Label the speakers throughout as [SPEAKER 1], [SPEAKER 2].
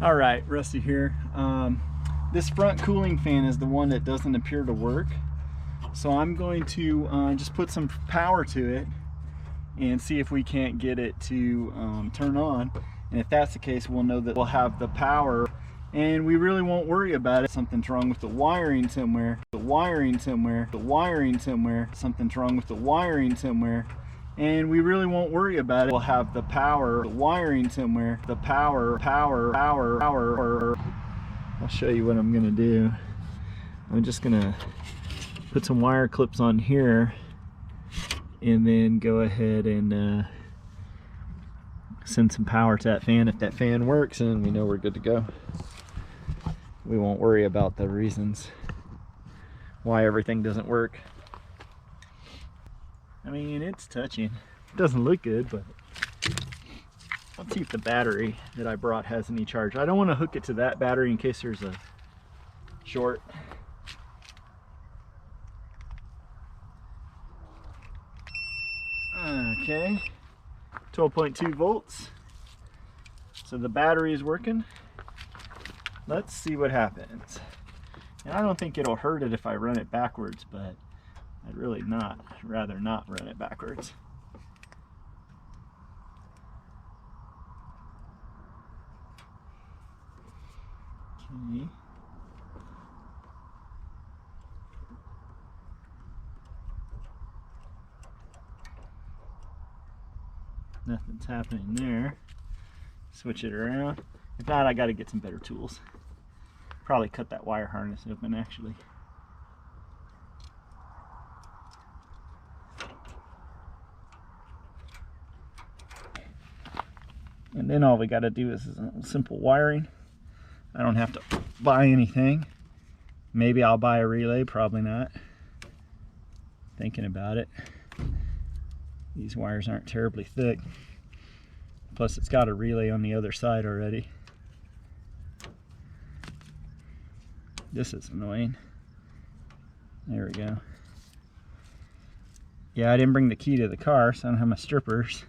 [SPEAKER 1] All right, Rusty here. This front cooling fan is the one that doesn't appear to work. So I'm going to just put some power to it and see if we can't get it to turn on. And if that's the case, we'll know that we'll have the power and we really won't worry about it. Something's wrong with the wiring somewhere, something's wrong with the wiring somewhere. And we really won't worry about it. We'll have the power, the wiring somewhere, the power. I'll show you what I'm gonna do. I'm just gonna put some wire clips on here and then go ahead and send some power to that fan. If that fan works, then we know we're good to go. We won't worry about the reasons why everything doesn't work. I mean, it's touching. It doesn't look good, but let's see if the battery that I brought has any charge. I don't want to hook it to that battery in case there's a short. Okay, 12.2 volts. So the battery is working. Let's see what happens. And I don't think it'll hurt it if I run it backwards, but I'd rather not run it backwards. Okay. Nothing's happening there. Switch it around. If not, I got to get some better tools. Probably cut that wire harness open actually. And then all we got to do is simple wiring. I don't have to buy anything. Maybe I'll buy a relay, probably not. Thinking about it. These wires aren't terribly thick. Plus it's got a relay on the other side already. This is annoying. There we go. Yeah, I didn't bring the key to the car, so I don't have my strippers.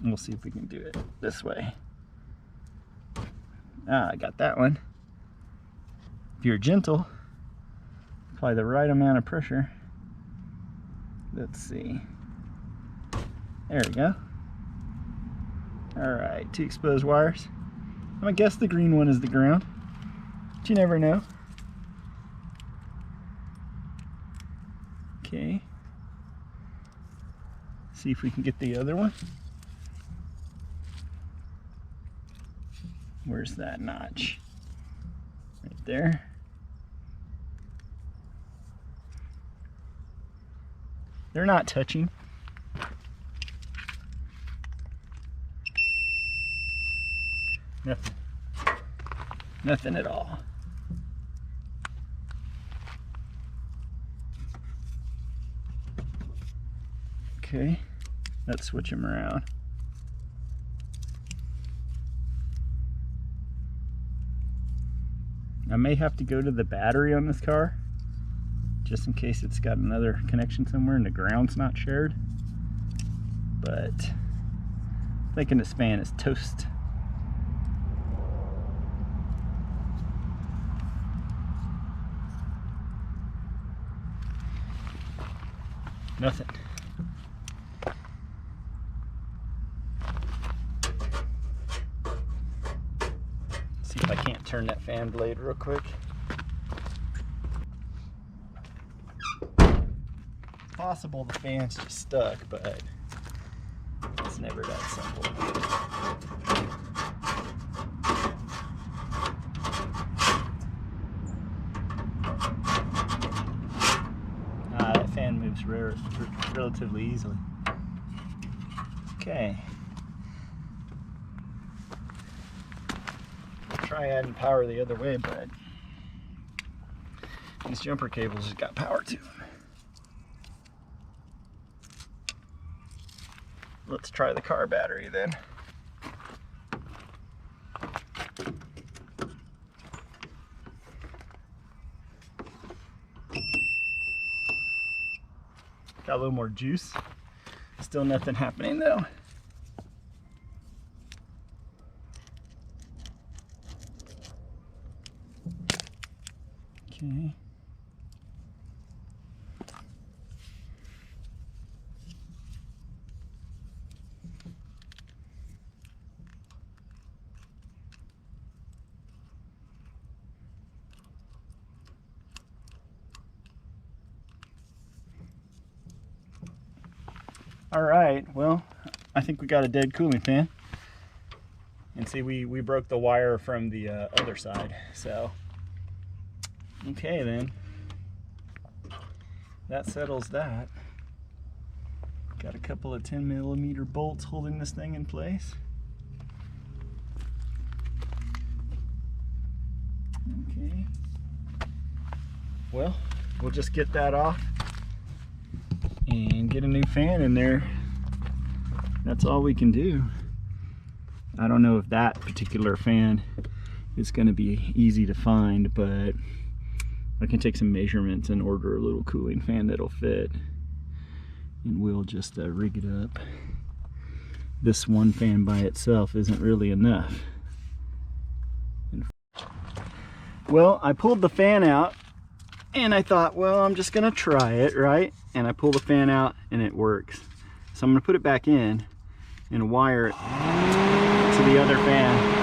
[SPEAKER 1] We'll see if we can do it this way. Ah, I got that one. If you're gentle, apply the right amount of pressure. Let's see. There we go. Alright, 2 exposed wires. I'm gonna guess the green one is the ground, but you never know. Okay. See if we can get the other one. Where's that notch? Right there. They're not touching. Nothing. Nothing at all. Okay, let's switch them around. I may have to go to the battery on this car, just in case it's got another connection somewhere and the ground's not shared. But I'm thinking this fan is toast. Nothing. See if I can't turn that fan blade real quick. It's possible the fan's just stuck, but it's never that simple. That fan moves relatively easily. Okay. Try adding power the other way, but these jumper cables has got power to them. Let's try the car battery then. Got a little more juice. Still nothing happening though. Okay. All right, well, I think we got a dead cooling fan. And see, we broke the wire from the other side, so. Okay then, that settles that. Got a couple of 10mm bolts holding this thing in place. Okay, well, we'll just get that off and get a new fan in there. That's all we can do. I don't know if that particular fan is going to be easy to find, but I can take some measurements and order a little cooling fan that'll fit, and we'll just rig it up. This one fan by itself isn't really enough. Well, I pulled the fan out and I thought, well, I'm just gonna try it, right? And I pull the fan out and it works. So I'm gonna put it back in and wire it to the other fan.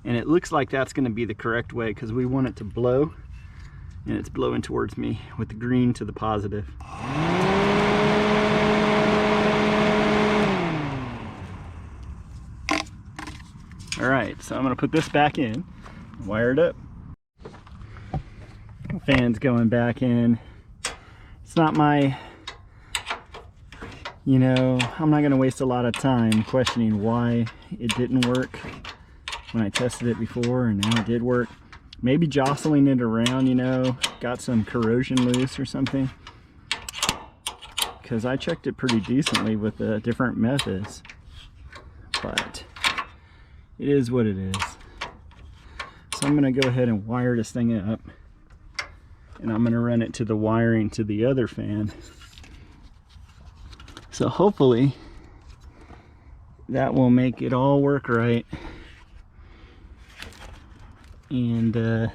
[SPEAKER 1] And it looks like that's gonna be the correct way because we want it to blow, and it's blowing towards me with the green to the positive. All right, so I'm gonna put this back in, wire it up. Fan's going back in. It's not my, you know, I'm not gonna waste a lot of time questioning why it didn't work when I tested it before and now it did work. Maybe jostling it around, you know, got some corrosion loose or something. Because I checked it pretty decently with different methods. But it is what it is. So I'm gonna go ahead and wire this thing up, and I'm gonna run it to the wiring to the other fan. So hopefully that will make it all work right, and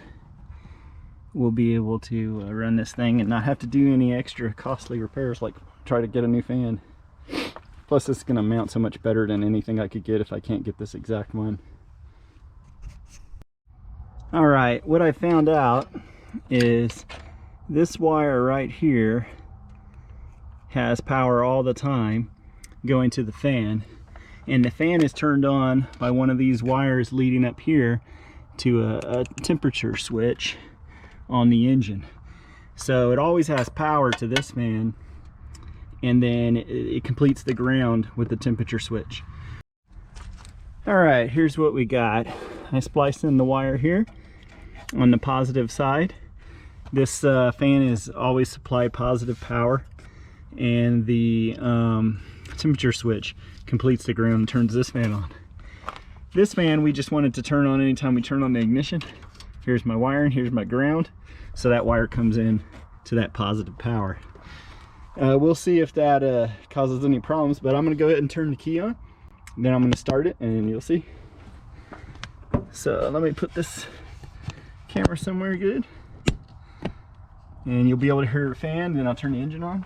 [SPEAKER 1] we'll be able to run this thing and not have to do any extra costly repairs like try to get a new fan. Plus, this is going to mount so much better than anything I could get if I can't get this exact one. All right, what I found out is this wire right here has power all the time going to the fan, and the fan is turned on by one of these wires leading up here to a temperature switch on the engine. So it always has power to this fan, and then it completes the ground with the temperature switch. All right, here's what we got. I spliced in the wire here on the positive side. This fan is always supplied positive power, and the temperature switch completes the ground and turns this fan on. This fan we just wanted to turn on anytime we turn on the ignition. Here's my wiring, here's my ground, so that wire comes in to that positive power. We'll see if that causes any problems, but I'm gonna go ahead and turn the key on, then I'm gonna start it and you'll see. So let me put this camera somewhere good, and you'll be able to hear the fan. Then I'll turn the engine on.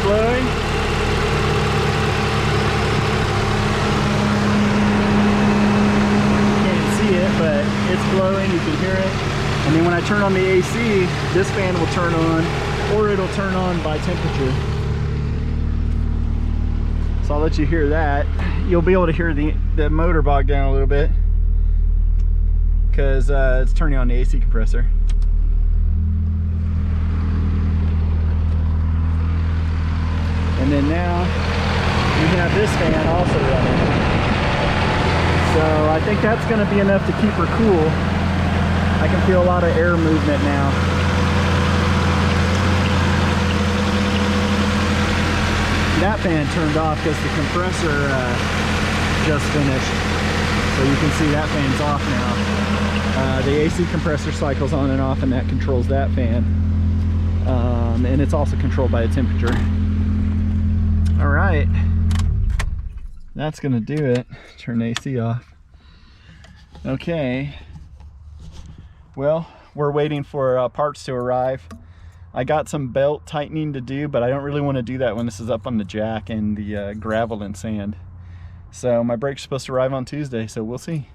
[SPEAKER 1] Blowing. You can't see it, but it's blowing, you can hear it. And then when I turn on the AC, this fan will turn on, or it'll turn on by temperature. So I'll let you hear that. You'll be able to hear the motor bog down a little bit because it's turning on the AC compressor. And then now we have this fan also running. So I think that's going to be enough to keep her cool. I can feel a lot of air movement now. That fan turned off because the compressor just finished. So you can see that fan's off now. The AC compressor cycles on and off, and that controls that fan. And it's also controlled by the temperature. All right, that's gonna do it. Turn the AC off. Okay, well, we're waiting for parts to arrive. I got some belt tightening to do, but I don't really want to do that when this is up on the jack and the gravel and sand. So my brake's supposed to arrive on Tuesday, so we'll see.